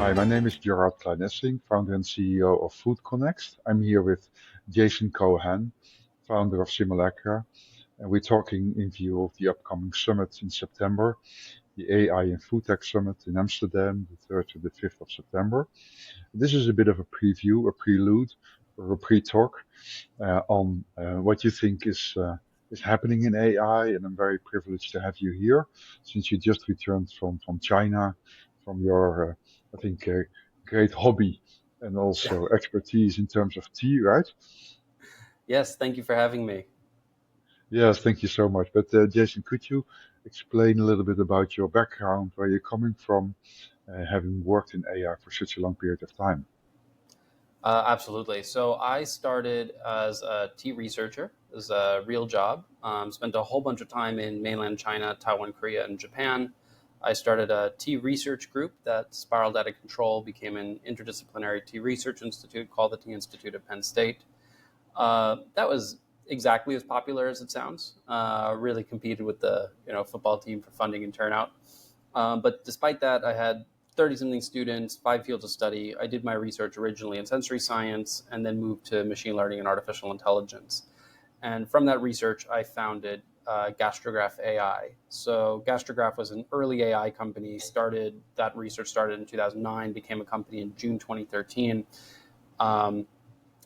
Hi, my name is Gerard Kleinessing, founder and CEO of Food Connect. I'm here with Jason Cohen, founder of Simulacra, and we're talking in view of the upcoming summit in September, the AI and Food Tech Summit in Amsterdam, the 3rd to the 5th of September. This is a bit of a preview, a prelude, or a pre-talk on what you think is happening in AI, and I'm very privileged to have you here since you just returned from China, from your I think great hobby and Yeah. also expertise in terms of tea, right? Yes, thank you for having me. Yes, thank you so much. But Jason, could you explain a little bit about your background, where you're coming from, having worked in AI for such a long period of time? Absolutely. So I started as a tea researcher, as a real job. Spent a whole bunch of time in mainland China, Taiwan, Korea, and Japan. I started a tea research group that spiraled out of control, became an interdisciplinary tea research institute called the Tea Institute at Penn State. That was exactly as popular as it sounds. Really competed with the football team for funding and turnout. But despite that, I had 30 something students, 5 fields of study. I did my research originally in sensory science and then moved to machine learning and artificial intelligence. And from that research, I founded Gastrograph AI. So Gastrograph was an early AI company. That research started in 2009, became a company in June 2013. Um,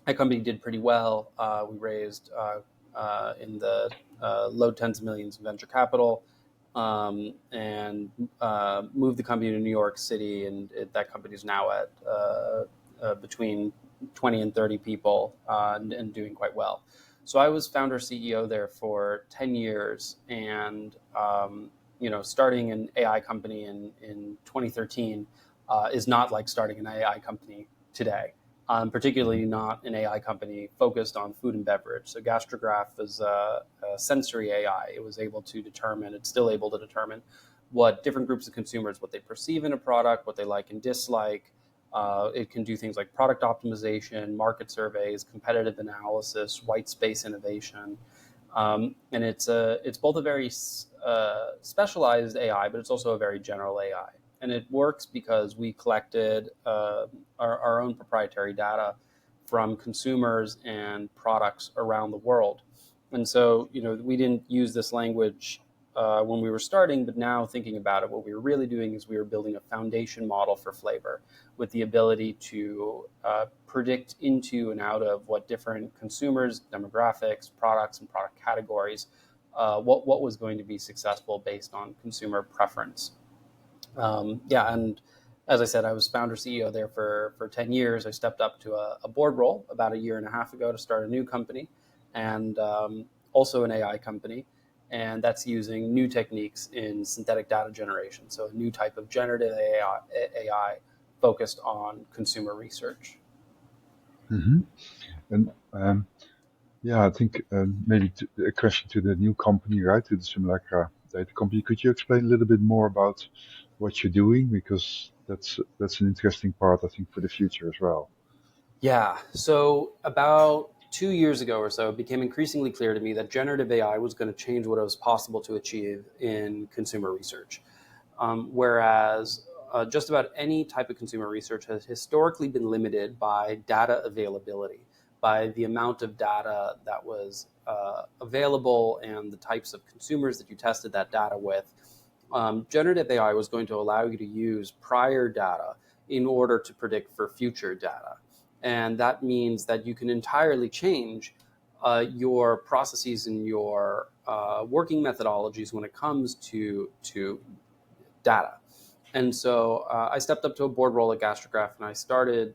that company did pretty well. We raised in the low tens of millions of venture capital, and moved the company to New York City. And that company is now at between 20 and 30 people, and doing quite well. So I was founder CEO there for 10 years, and starting an AI company in 2013 is not like starting an AI company today. Particularly Mhm. not an AI company focused on food and beverage. So Gastrograph is a sensory AI. It was able to determine, it's still able to determine what different groups of consumers, what they perceive in a product, what they like and dislike. It can do things like product optimization, market surveys, competitive analysis, white space innovation. And it's both a very specialized AI, but it's also a very general AI. And it works because we collected our own proprietary data from consumers and products around the world. And so, we didn't use this language when we were starting, but now thinking about it, what we were really doing is we were building a foundation model for flavor with the ability to predict into and out of what different consumers, demographics, products, and product categories, what was going to be successful based on consumer preference. Yeah, and as I said, I was founder CEO there for 10 years. I stepped up to a board role about a year and a half ago to start a new company, and also an AI company. And that's using new techniques in synthetic data generation. So a new type of generative AI focused on consumer research. Hmm. And yeah, I think maybe a question to the new company, right, to the Simulacra data company. Could you explain a little bit more about what you're doing? Because that's an interesting part, I think, for the future as well. Yeah. So about 2 years ago or so, it became increasingly clear to me that generative AI was going to change what it was possible to achieve in consumer research. Whereas just about any type of consumer research has historically been limited by data availability, by the amount of data that was available and the types of consumers that you tested that data with. Generative AI was going to allow you to use prior data in order to predict for future data. And that means that you can entirely change your processes and your working methodologies when it comes to data. And so I stepped up to a board role at Gastrograph, and I started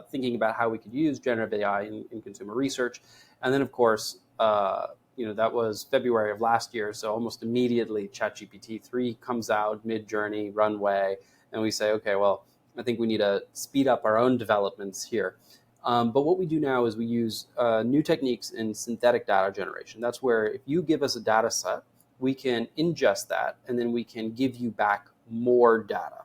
thinking about how we could use generative AI in consumer research. And then, of course, that was February of last year. So almost immediately, ChatGPT 3 comes out, mid-journey, runway, and we say, okay, well, I think we need to speed up our own developments here. But what we do now is we use new techniques in synthetic data generation. That's where if you give us a data set, we can ingest that, and then we can give you back more data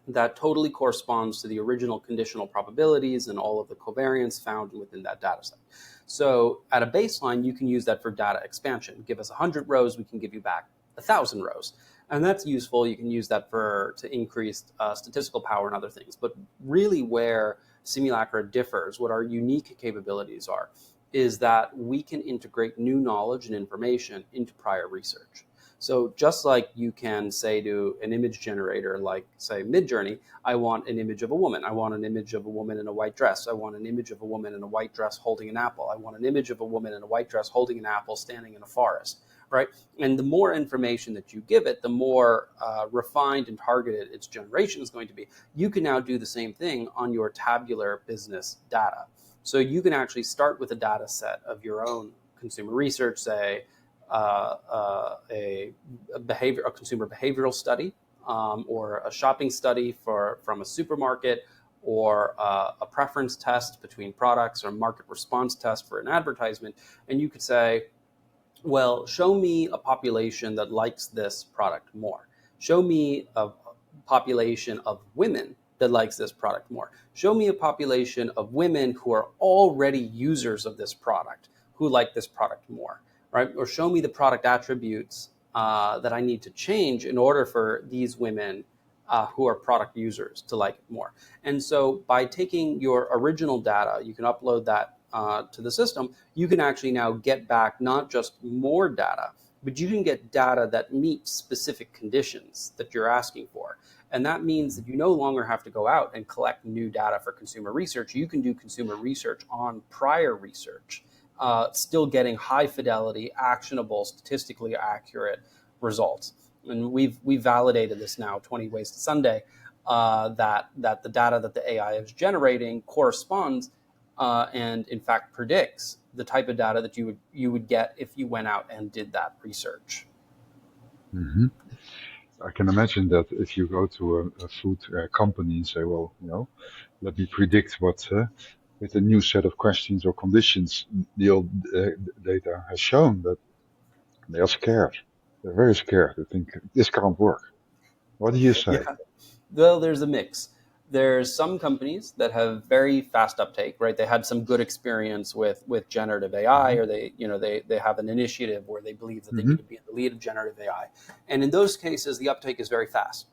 that totally corresponds to the original conditional probabilities and all of the covariance found within that data set. So at a baseline, you can use that for data expansion. Give us 100 rows, we can give you back 1,000 rows. and that's useful. You can use that to increase statistical power and other things. But really, where Simulacra differs, what our unique capabilities are, is that we can integrate new knowledge and information into prior research. So just like you can say to an image generator, like say Midjourney, I want an image of a woman. I want an image of a woman in a white dress. I want an image of a woman in a white dress holding an apple. I want an image of a woman in a white dress holding an apple standing in a forest, right? And the more information that you give it, the more refined and targeted its generation is going to be. You can now do the same thing on your tabular business data. So you can actually start with a data set of your own consumer research, say a consumer behavioral study, or a shopping study from a supermarket, or a preference test between products, or a market response test for an advertisement. And you could say, well, show me a population that likes this product more. Show me a population of women that likes this product more. Show me a population of women who are already users of this product who like this product more, right? Or show me the product attributes that I need to change in order for these women who are product users to like it more. And so by taking your original data, you can upload that to the system. You can actually now get back not just more data, but you can get data that meets specific conditions that you're asking for. And that means that you no longer have to go out and collect new data for consumer research. You can do consumer research on prior research, still getting high fidelity, actionable, statistically accurate results. And we've validated this now 20 ways to Sunday, that the data that the AI is generating corresponds and in fact predicts the type of data that you would get if you went out and did that research. Hmm. I can imagine that if you go to a food company and say, well, let me predict what, with a new set of questions or conditions, the old data has shown that they are scared. They're very scared. They think this can't work. What do you say? Yeah. Well, there's a mix. There's some companies that have very fast uptake, right? They had some good experience with generative AI, Hmm. or they have an initiative where they believe that they Hmm. need to be in the lead of generative AI, and in those cases, the uptake is very fast.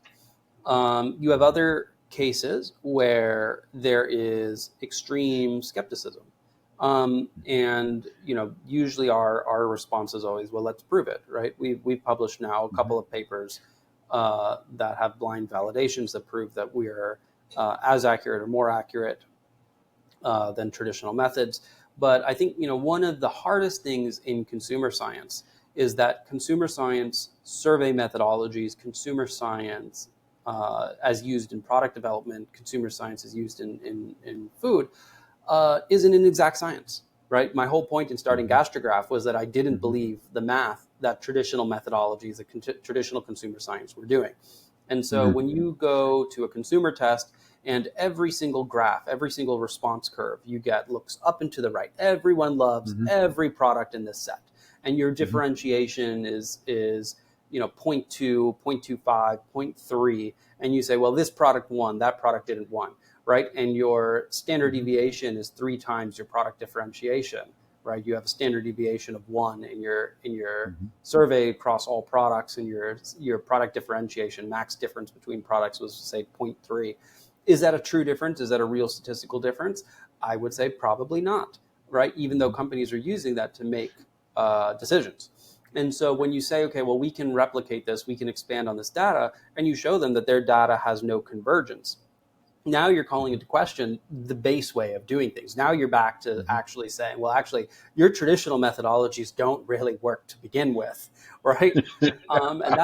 You have other cases where there is extreme skepticism, and usually our response is always, well, let's prove it, right? We've published now a Hmm. couple of papers that have blind validations that prove that we are as accurate or more accurate than traditional methods. But I think one of the hardest things in consumer science is that consumer science survey methodologies, consumer science as used in product development, consumer science as used in food, isn't an exact science, right? My whole point in starting Hmm. Gastrograph was that I didn't Hmm. believe the math that traditional methodologies, that traditional consumer science were doing. And so Hmm. when you go to a consumer test and every single graph, every single response curve you get looks up and to the right, everyone loves Hmm. every product in this set. And your Hmm. differentiation is 0.2, 0.25, 0.3, and you say, well, this product won, that product didn't win, right? And your standard Hmm. deviation is 3 times your product differentiation, right? You have a standard deviation of 1 in your Hmm. survey across all products, and your product differentiation, max difference between products, was say 0.3. Is that a true difference? Is that a real statistical difference? I would say probably not, right? Even though companies are using that to make decisions. And so when you say, okay, well, we can replicate this, we can expand on this data, and you show them that their data has no convergence, now you're calling into question the base way of doing things. Now you're back to Hmm. actually saying, well, actually, your traditional methodologies don't really work to begin with, right? And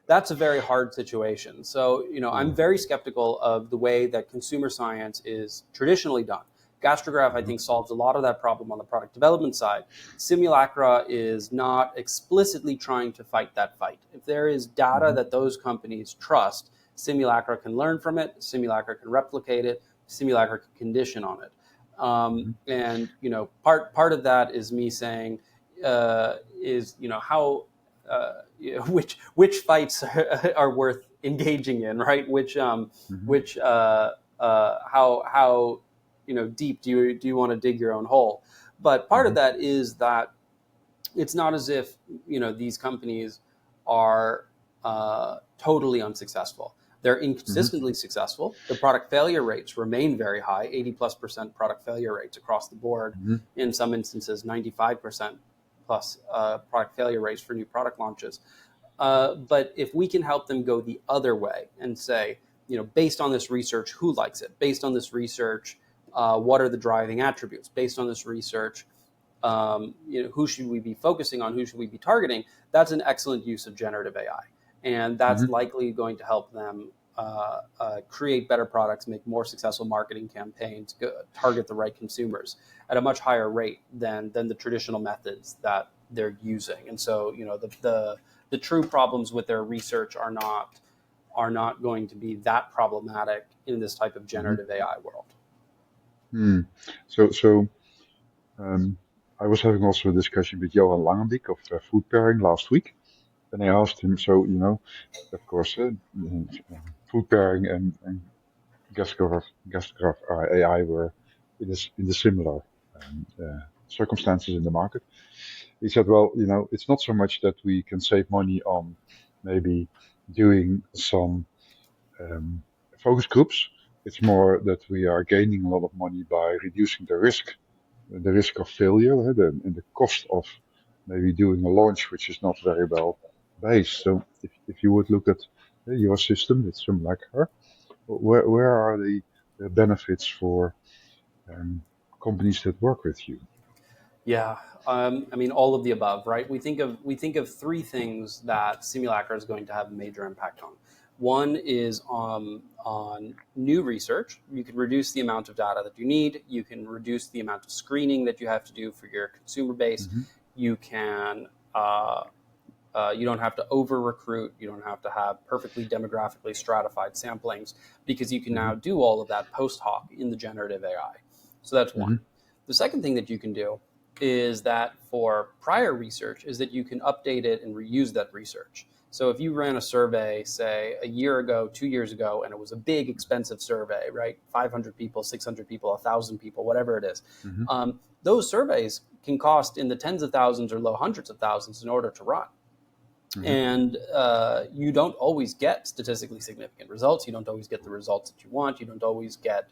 that's a very hard situation. So I'm very skeptical of the way that consumer science is traditionally done. Gastrograph, I Hmm. think, solves a lot of that problem on the product development side. Simulacra is not explicitly trying to fight that fight. If there is data Hmm. that those companies trust, Simulacra can learn from it, Simulacra can replicate it, Simulacra can condition on it. Hmm. And part of that is me saying, is how which fights are worth engaging in, right? Hmm. Which how deep do you want to dig your own hole? But part of Hmm. that is that it's not as if these companies are totally unsuccessful. They're Mm-hmm. inconsistently successful. The product failure rates remain very high, 80+% product failure rates across the board. Mm-hmm. In some instances, 95% plus product failure rates for new product launches. But if we can help them go the other way and say, based on this research, who likes it? Based on this research, what are the driving attributes? Based on this research, who should we be focusing on? Who should we be targeting? That's an excellent use of generative AI. And that's Mm-hmm. likely going to help them create better products, make more successful marketing campaigns, target the right consumers at a much higher rate than the traditional methods that they're using. And so, the true problems with their research are not going to be that problematic in this type of Mm-hmm. generative AI world. Hmm. So um, I was having also a discussion with Johan Langenbeek of Food Pairing last week, and I asked him, so of course, Food Pairing and Gasgraph AI were in the similar circumstances in the market. He said, well, it's not so much that we can save money on maybe doing some um, focus groups. It's more that we are gaining a lot of money by reducing the risk of failure, and the cost of maybe doing a launch which is not very well based. So if you would look at your system, it's Simulacra, where are the benefits for um, companies that work with you? Yeah, I mean all of the above, right? We think of three things that Simulacra is going to have a major impact on. One is on new research. You can reduce the amount of data that you need. You can reduce the amount of screening that you have to do for your consumer base. Hmm. You can you don't have to over recruit. You don't have to have perfectly demographically stratified samplings because you can Hmm. now do all of that post hoc in the generative AI. So that's one. Hmm. The second thing that you can do is that for prior research is that you can update it and reuse that research. So if you ran a survey, say a year ago, 2 years ago, and it was a big expensive survey, right? 500 people, 600 people, 1,000 people, whatever it is. Hmm. Those surveys can cost in the tens of thousands or low hundreds of thousands in order to run. Hmm. And you don't always get statistically significant results. You don't always get the results that you want. You don't always get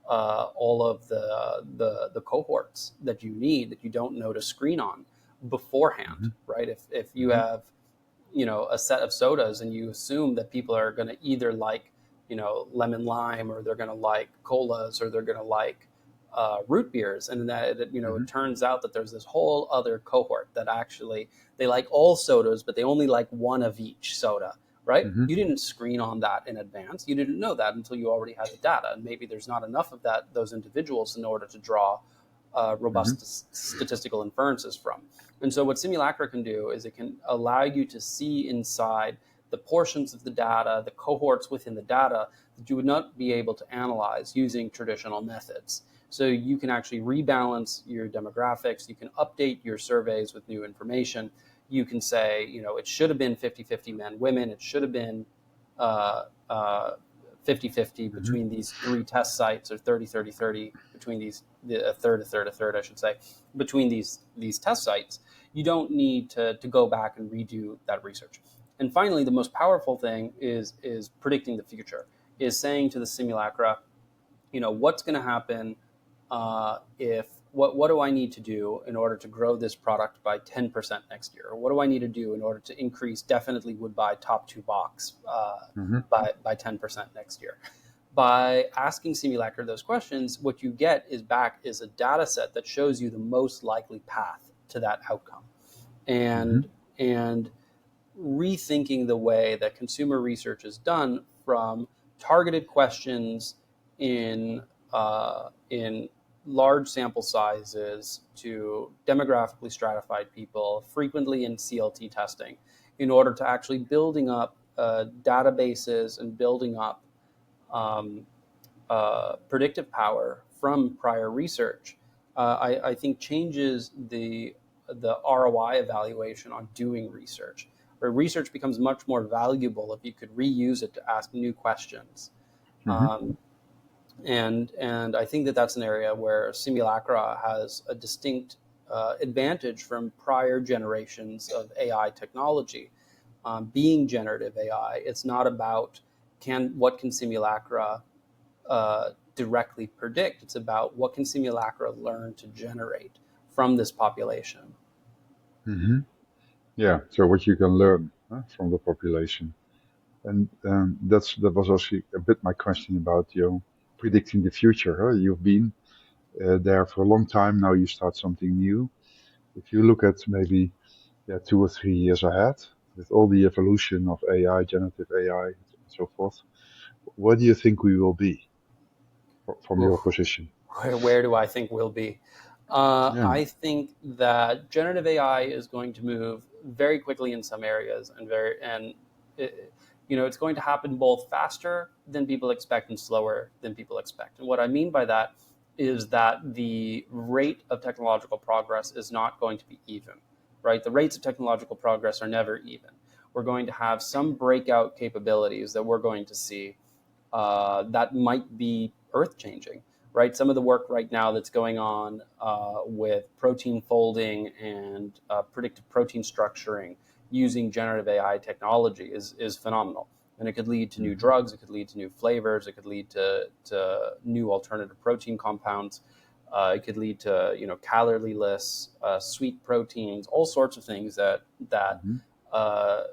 all of the cohorts that you need that you don't know to screen on beforehand, Hmm. right? If you Hmm. have a set of sodas and you assume that people are going to either like lemon lime, or they're going to like colas, or they're going to like root beers, and that Hmm. it turns out that there's this whole other cohort that actually they like all sodas, but they only like one of each soda, right? Hmm. You didn't screen on that in advance. You didn't know that until you already had the data, and maybe there's not enough of those individuals in order to draw Hmm. robust statistical inferences from. And so, what Simulacra can do is it can allow you to see inside the portions of the data, the cohorts within the data that you would not be able to analyze using traditional methods. So, you can actually rebalance your demographics, you can update your surveys with new information. You can say, it should have been 50-50 men, women, it should have been uh, uh, 50-50 Hmm. between these three test sites, or 30-30-30 between these, a third, I should say, between these test sites. You don't need to go back and redo that research. And finally, the most powerful thing is predicting the future, is saying to the simulacra, what's going to happen if what do I need to do in order to grow this product by 10% next year? Or what do I need to do in order to increase definitely would buy top two box Hmm. by 10% next year? By asking Simulacra those questions, what you get is a data set that shows you the most likely path to that outcome. Hmm. And rethinking the way that consumer research is done, from targeted questions in large sample sizes to demographically stratified people, frequently in CLT testing, in order to actually building up databases and building up um, predictive power from prior research. I think changes the ROI evaluation on doing research, where research becomes much more valuable if you could reuse it to ask new questions. Hmm. Um, and I think that that's an area where Simulacra has a distinct advantage from prior generations of AI technology, being generative AI. It's not about what can Simulacra directly predict. It's about what can Simulacra learn to generate from this population. Hmm. Yeah. So what you can learn from the population, and that was also a bit my question about predicting the future. Huh? You've been there for a long time now. You start something new. If you look at maybe 2 or 3 years ahead, with all the evolution of AI, generative AI, and so forth, where do you think we will be from Oof. your position? Where do I think we'll be? Yeah. I think that generative AI is going to move very quickly in some areas, and it, it's going to happen both faster than people expect and slower than people expect. And what I mean by that is that the rate of technological progress is not going to be even, right? The rates of technological progress are never even. We're going to have some breakout capabilities that we're going to see that might be earth changing, right? Some of the work right now that's going on with protein folding and predictive protein structuring using generative AI technology is phenomenal. And it could lead to new Hmm. drugs, it could lead to new flavors, it could lead to new alternative protein compounds. It could lead to calorie-less sweet proteins, all sorts of things that Hmm. uh,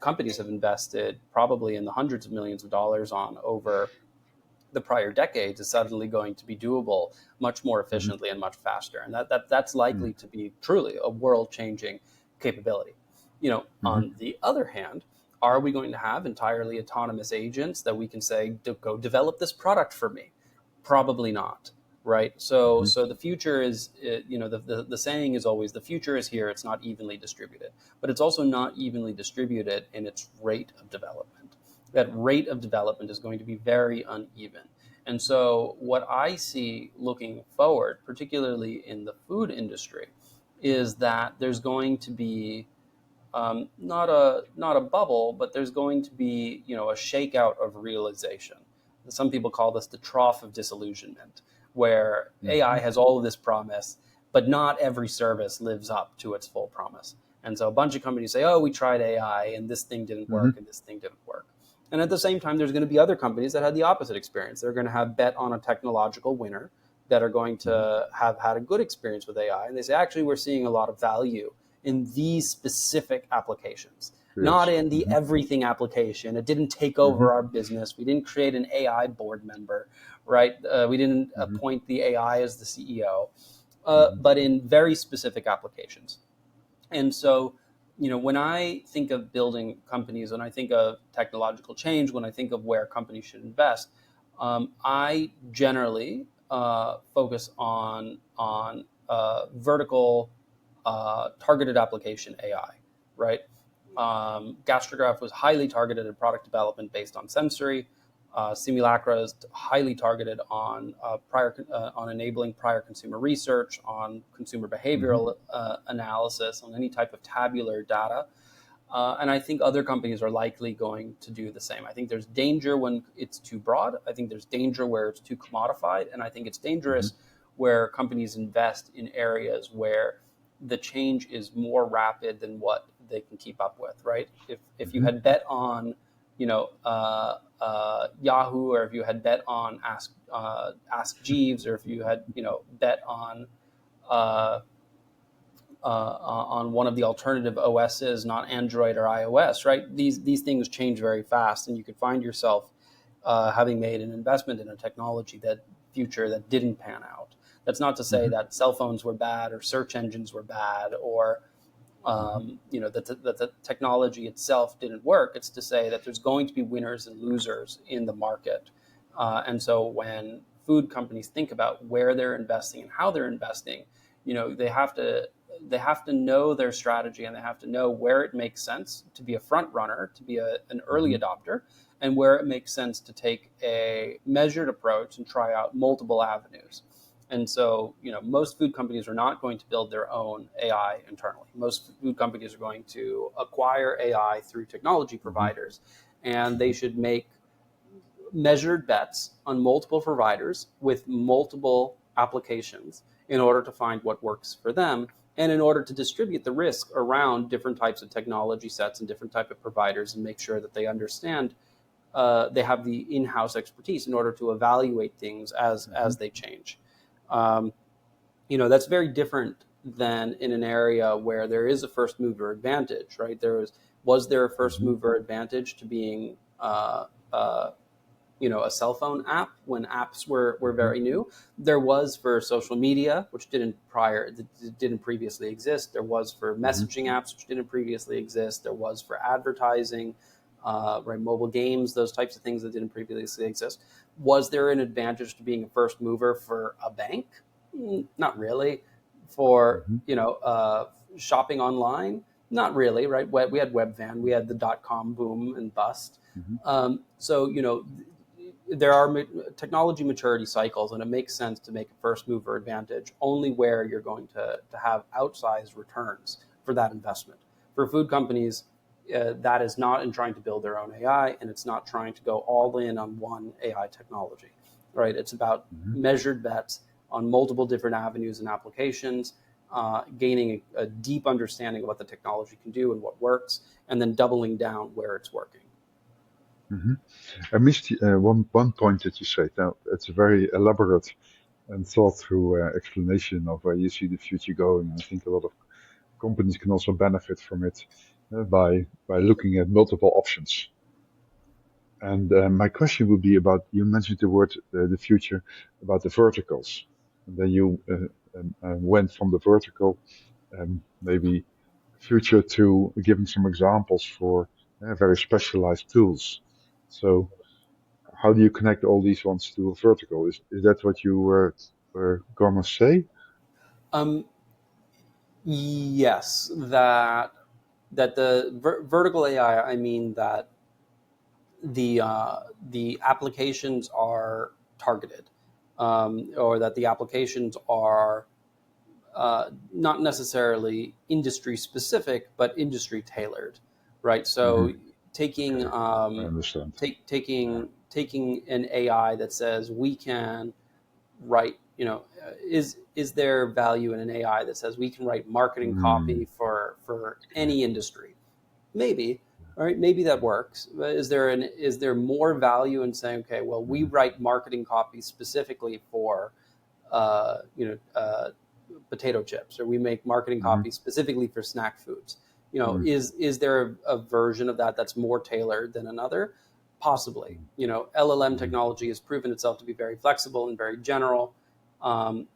companies have invested probably in the hundreds of millions of dollars on over the prior decades is suddenly going to be doable much more Hmm. efficiently and much faster. And that's likely to be truly a world changing capability. Hmm. On the other hand, are we going to have entirely autonomous agents that we can say, go develop this product for me? Probably not. Right. So, Hmm. so the future is, the saying is always the future is here. It's not evenly distributed, but it's also not evenly distributed in its rate of development. That rate of development is going to be very uneven. And so, what I see looking forward, particularly in the food industry, is that there's going to be not a bubble, but there's going to be a shakeout of realization. Some people call this the trough of disillusionment, where AI Hmm. has all of this promise, but not every service lives up to its full promise. And so a bunch of companies say, "Oh, we tried AI, and this thing didn't Hmm. work, and this thing didn't work." And at the same time, there's going to be other companies that had the opposite experience. They're going to have bet on a technological winner that are going Hmm. to have had a good experience with AI, and they say, "Actually, we're seeing a lot of value in these specific applications, not Yes. in the Hmm. everything application. It didn't take Hmm. over our business. We didn't create an AI board member, right? We didn't Hmm. appoint the AI as the CEO, Hmm. but in very specific applications." And so, when I think of building companies, when I think of technological change, when I think of where companies should invest, I generally focus on vertical targeted application AI, right? Gastrograph was highly targeted at product development based on sensory. Simulacra is highly targeted on enabling prior consumer research, on consumer Hmm. behavioral analysis, on any type of tabular data. And I think other companies are likely going to do the same. I think there's danger when it's too broad. I think there's danger where it's too commodified. And I think it's Hmm. dangerous where companies invest in areas where the change is more rapid than what they can keep up with, right? If you Hmm. had bet on, Yahoo, or if you had bet on Ask Jeeves, or if you had, bet uh, on one of the alternative OSs, not Android or iOS, right? These things change very fast, and you could find yourself having made an investment in a technology that didn't pan out. That's not to say Hmm. that cell phones were bad or search engines were bad or Hmm. that the technology itself didn't work. It's to say that there's going to be winners and losers in the market. And so when food companies think about where they're investing and how they're investing, they have to know their strategy, and they have to know where it makes sense to be a front runner, to be an early Hmm. adopter, and where it makes sense to take a measured approach and try out multiple avenues. And so, most food companies are not going to build their own AI internally. Most food companies are going to acquire AI through technology Hmm. providers, and they Hmm. should make measured bets on multiple providers with multiple applications in order to find what works for them and in order to distribute the risk around different types of technology sets and different type of providers, and make sure that they understand, they have the in-house expertise in order to evaluate things as they change. Um, that's very different than in an area where there is a first mover advantage, right? Was there a first mover advantage to being a cell phone app when apps were very new? There was for social media, which didn't previously exist. There was for messaging apps, which didn't previously exist. There was for advertising, right, mobile games, those types of things that didn't previously exist. Was there an advantage to being a first mover for a bank? Not really. For shopping online, not really, right? We had Webvan, we had the .com boom and bust. So there are technology maturity cycles, and it makes sense to make a first mover advantage only where you're going to have outsized returns for that investment. For food companies, that is not in trying to build their own AI, and it's not trying to go all in on one AI technology, right? It's about measured bets on multiple different avenues and applications, gaining a deep understanding of what the technology can do and what works, and then doubling down where it's working. I missed one point that you said. Now, it's a very elaborate and thought through explanation of where you see the future going. I think a lot of companies can also benefit from it by looking at multiple options. And my question would be about, you mentioned the word the future, about the verticals. And then you went from the vertical, maybe future, to giving some examples for very specialized tools. So how do you connect all these ones to a vertical? Is that what you were gonna say? Um, yes, that the vertical AI, I mean that the applications are targeted, or that the applications are not necessarily industry specific, but industry tailored, right? So taking Okay, I understand. taking an AI that says we can write, is there value in an AI that says we can write marketing Mm, copy for okay. any industry? Maybe, all right, maybe that works. But is there more value in saying, okay, well, we Mhm, write marketing copy specifically for uh, you know uh, potato chips, or we make marketing mhm, copy specifically for snack foods? mm, Is there a version of that that's more tailored than another? Possibly. LLM mhm, technology has proven itself to be very flexible and very general.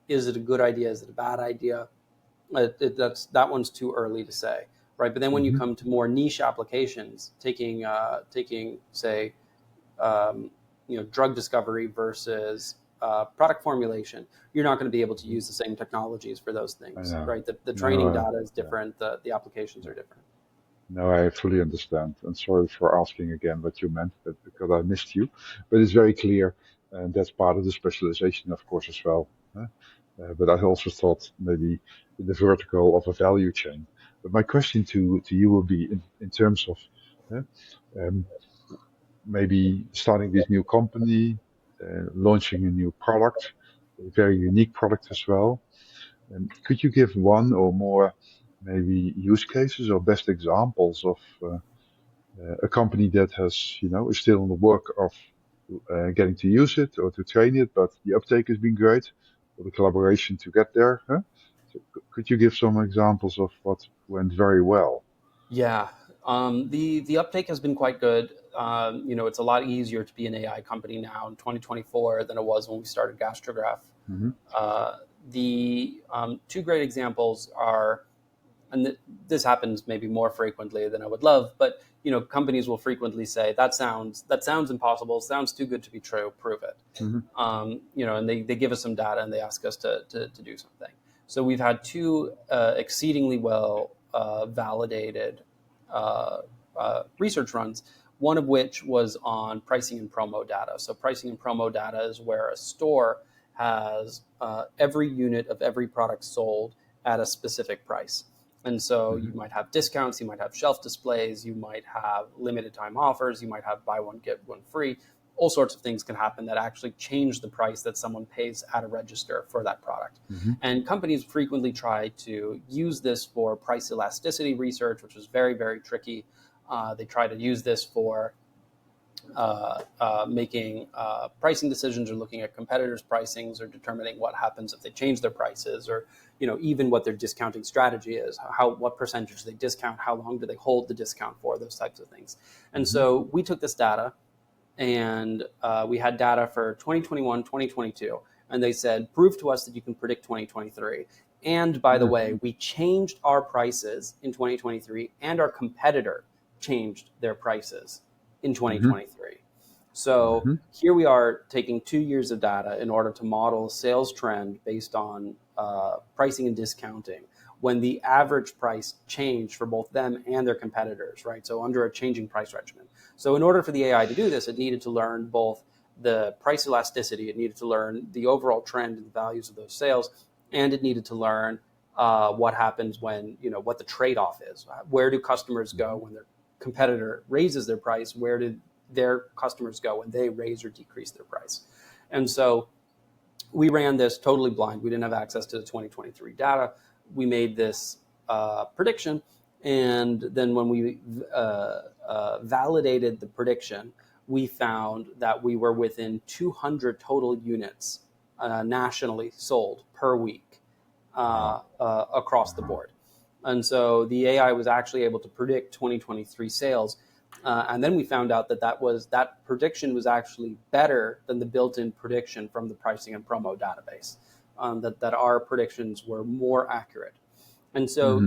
Is it a good idea? Is it a bad idea? That one's too early to say, right? But then when you mhm, come to more niche applications, taking say drug discovery versus product formulation, you're not going to be able to mhm. use the same technologies for those I things, know. right? The No, training data is yeah, different, the applications yeah. are different. No, I fully understand. And sorry for asking again what you meant, but because I missed you. But it's very clear, and that's part of the specialization, of course, as well. But I also thought maybe in the vertical of a value chain. But my question to you will be in terms of uh, um, maybe starting this new company, launching a new product, a very unique product as well. Could you give one or more maybe use cases or best examples of a company that has, is still in the work of getting to use it or to train it, but the uptake has been great, or the collaboration to get there? Huh? So could you give some examples of what went very well? Yeah, the uptake has been quite good. It's a lot easier to be an AI company now in 2024 than it was when we started Gastrograph. Hmm. Uh, the two great examples are, and this happens maybe more frequently than I would love, but companies will frequently say that sounds impossible, sounds too good to be true, prove it. Hmm. And they give us some data and they ask us to do something. So we've had two exceedingly well validated research runs, one of which was on pricing and promo data. So pricing and promo data is where a store has every unit of every product sold at a specific price. And so you Hmm. might have discounts, you might have shelf displays, you might have limited time offers, you might have buy one, get one free. all sorts of things can happen that actually change the price that someone pays at a register for that product. Mm-hmm. And companies frequently try to use this for price elasticity research, which is very, very tricky. They try to use this for making pricing decisions, or looking at competitors' pricings, or determining what happens if they change their prices, or even what their discounting strategy is, what percentage they discount, how long do they hold the discount for, those types of things. And so we took this data, and we had data for 2021, 2022, and they said, prove to us that you can predict 2023. And by the way, we changed our prices in 2023, and our competitor changed their prices in 2023. So here we are taking 2 years of data in order to model a sales trend based on pricing and discounting, when the average price changed for both them and their competitors, right? So under a changing price regimen. So in order for the AI to do this, it needed to learn both the price elasticity, it needed to learn the overall trend and the values of those sales, and it needed to learn what happens when, what the trade-off is. Where do customers go when their competitor raises their price? Where do their customers go when they raise or decrease their price? And so we ran this totally blind. We didn't have access to the 2023 data. We made this prediction, and then when we validated the prediction, we found that we were within 200 total units nationally sold per week across the board. And so the AI was actually able to predict 2023 sales. And then we found out that prediction was actually better than the built-in prediction from the pricing and promo database, that our predictions were more accurate. And so,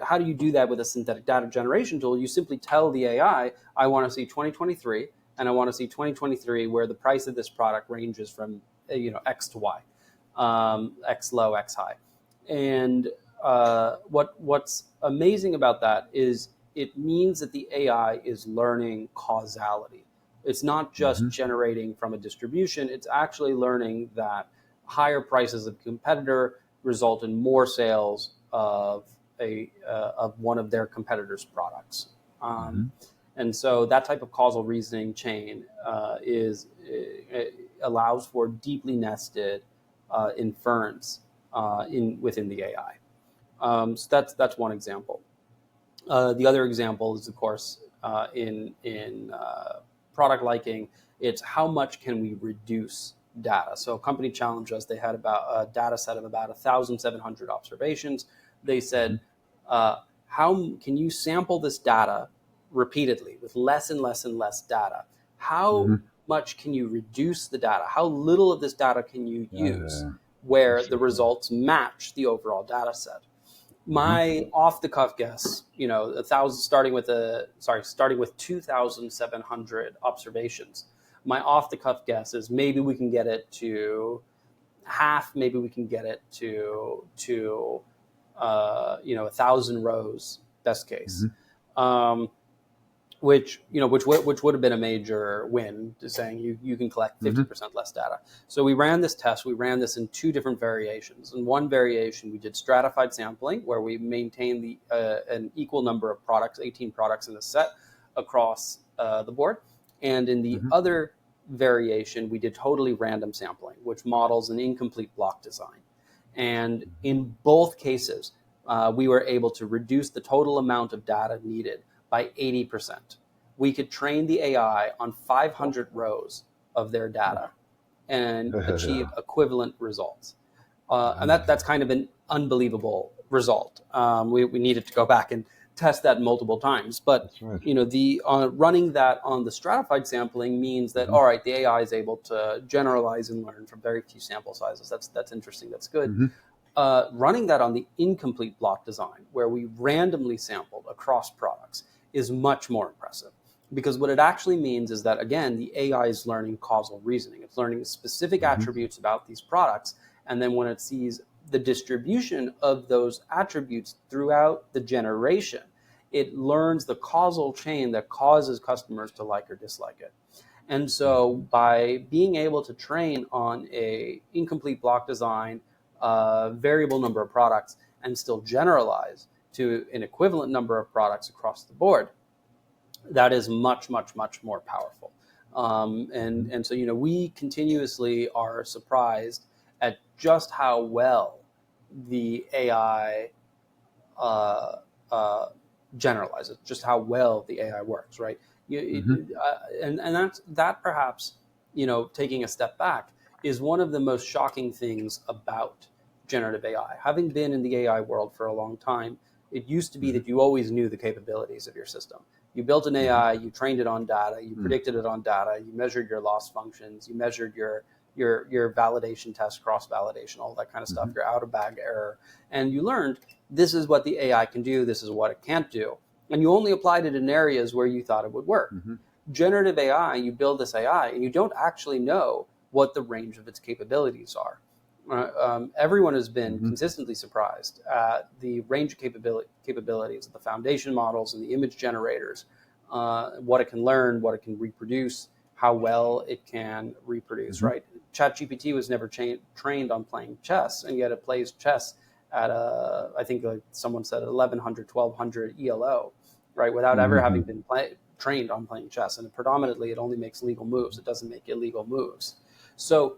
how do you do that with a synthetic data generation tool? You simply tell the AI, I want to see 2023, and I want to see 2023 where the price of this product ranges from, X to Y, X low, X high. And what's amazing about that is it means that the AI is learning causality. It's not just generating from a distribution. It's actually learning that higher prices of a competitor result in more sales of one of their competitors' products. And so that type of causal reasoning chain allows for deeply nested inference within the AI. So that's one example. The other example is, of course, in product liking. It's how much can we reduce data. So a company challenged us. They had about a data set of about 1,700 observations. They said, how can you sample this data repeatedly with less and less and less data? How much can you reduce the data? How little of this data can you use where the results match the overall data set? My off-the-cuff guess, starting with 2,700 observations. My off-the-cuff guess is maybe we can get it to half. Maybe we can get it to 1,000 rows, best case. Which would have been a major win, to saying you can collect 50% less data. So we ran this test. We ran this in 2 different variations. In one variation, we did stratified sampling, where we maintained an equal number of products, 18 products in the set across the board. And in the other variation, we did totally random sampling, which models an incomplete block design. And in both cases, we were able to reduce the total amount of data needed by 80%. We could train the AI on 500 rows of their data and achieve equivalent results. And that's kind of an unbelievable result. We needed to go back and test that multiple times. But running that on the stratified sampling means that, all right, the AI is able to generalize and learn from very few sample sizes. That's interesting. That's good. Running that on the incomplete block design, where we randomly sampled across products, is much more impressive. Because what it actually means is that, again, the AI is learning causal reasoning. It's learning specific attributes about these products. And then when it sees the distribution of those attributes throughout the generation, it learns the causal chain that causes customers to like or dislike it. And so by being able to train on a incomplete block design, variable number of products, and still generalize to an equivalent number of products across the board, that is much, much, much more powerful. And so we continuously are surprised at just how well the AI uh, uh, generalizes, just how well the AI works, right? Hmm. And that perhaps, taking a step back, is one of the most shocking things about generative AI. Having been in the AI world for a long time, it used to be Hmm. that you always knew the capabilities of your system. You built an Hmm. AI, you trained it on data, you predicted it on data, you measured your loss functions, you measured your validation test, cross validation, all that kind of stuff, Hmm. your out of bag error, and you learned this is what the AI can do, this is what it can't do, and you only applied it in areas where you thought it would work. Hmm. Generative AI, you build this AI, and you don't actually know what the range of its capabilities are. Everyone has been Hmm. consistently surprised at the range of capabilities of the foundation models and the image generators, what it can learn, what it can reproduce, how well it can reproduce. Hmm. Right? ChatGPT was never trained on playing chess, and yet it plays chess at I think like someone said 1100, 1200 ELO, right? Without ever having Hmm. been trained on playing chess, and predominantly it only makes legal moves. It doesn't make illegal moves. So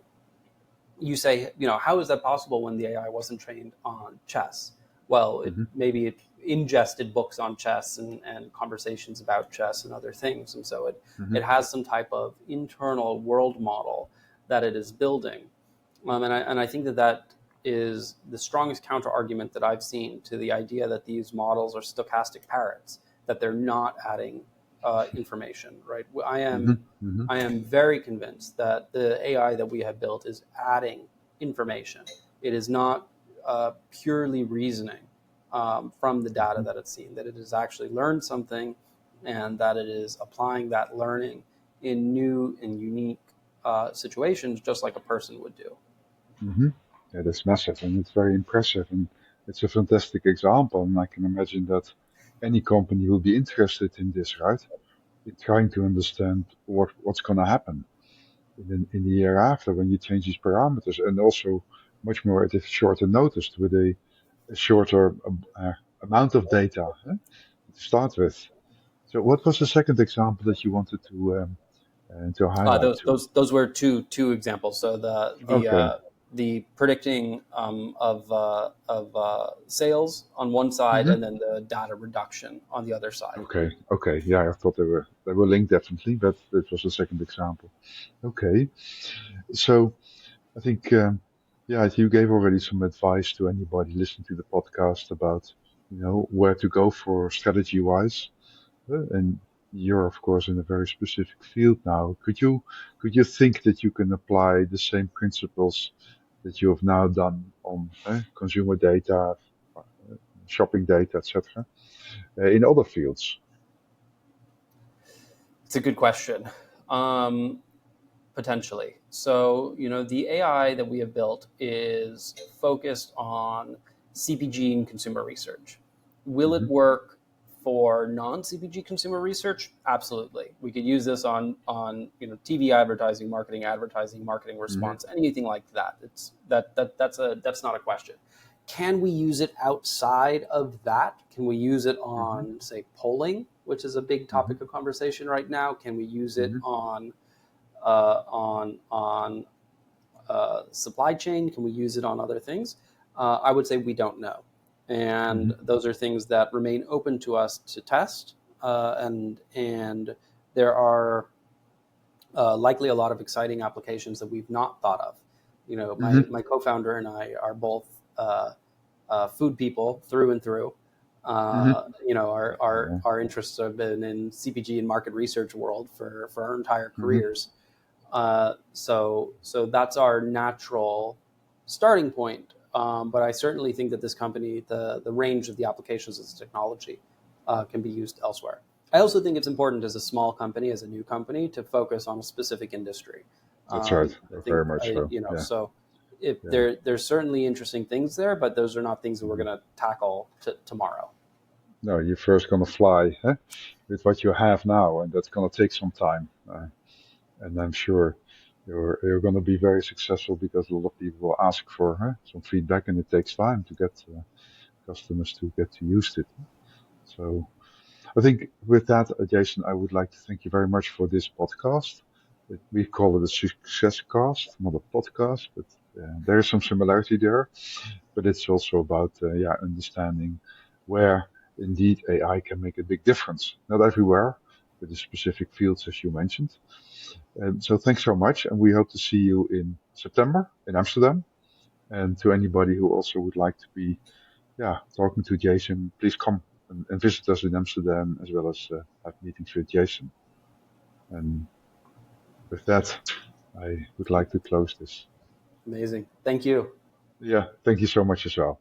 you say, how is that possible when the AI wasn't trained on chess? Well, Hmm. maybe it ingested books on chess and conversations about chess and other things, and so Hmm. it has some type of internal world model that it is building, and I think that is the strongest counter argument that I've seen to the idea that these models are stochastic parrots, that they're not adding information. Right? Hmm. Hmm. I am very convinced that the AI that we have built is adding information. It is not purely reasoning from the data that it's seen, that it has actually learned something and that it is applying that learning in new and unique situations, just like a person would do. Hmm. Yeah, that's massive and it's very impressive and it's a fantastic example. And I can imagine that any company will be interested in this, right? In trying to understand what's going to happen in the year after when you change these parameters, and also much more at a shorter notice with a shorter amount of data to start with. So, what was the second example that you wanted to highlight Those to? those those were two examples. So Okay. the predicting of sales on one side, Hmm. and then the data reduction on the other side. Okay. Okay. Yeah, I thought they were linked definitely, but that was the second example. Okay. So I think yeah, you gave already some advice to anybody listening to the podcast about where to go for strategy wise. And you're of course in a very specific field now. Could you think that you can apply the same principles that you have now done on consumer data, uh, shopping data, etc., in other fields? It's a good question. Um, Potentially. So, the AI that we have built is focused on CPG and consumer research. Will it Hmm. work for non-CPG consumer research? Absolutely. We could use this on TV advertising, marketing Hmm. response, anything like that. That's not a question. Can we use it outside of that? Can we use it Hmm. on, say, polling, which is a big Hmm. topic of conversation right now? Can we use it Hmm. on supply chain? Can we use it on other things? I would say we don't know, Hmm. and those are things that remain open to us to test. And there are likely a lot of exciting applications that we've not thought of. Hmm. My co-founder and I are both food people through and through. Hmm. Yeah. Our interests have been in CPG and market research world for our entire Hmm. careers. So that's our natural starting point. But I certainly think that this company, the range of the applications of this technology, can be used elsewhere. I also think it's important as a small company, as a new company, to focus on a specific industry. That's right. I think Very much so. Yeah. so. If Yeah. there's certainly interesting things there, but those are not things that we're Mhm. going to tackle tomorrow. No, you're first gonna fly with what you have now, and that's gonna take some time. And I'm sure you're gonna be very successful because a lot of people will ask for some feedback, and it takes time to get customers to get used to it. So I think with that, Jason, I would like to thank you very much for this podcast. We call it a SuccessCast, not a podcast, but there is some similarity there. But it's also about understanding where indeed AI can make a big difference. Not everywhere, but in specific fields, as you mentioned. And so thanks so much, and we hope to see you in September in Amsterdam. And to anybody who also would like to be, talking to Jason, please come and visit us in Amsterdam as well as have meetings with Jason. And with that, I would like to close this. Amazing. Thank you. Yeah, thank you so much as well.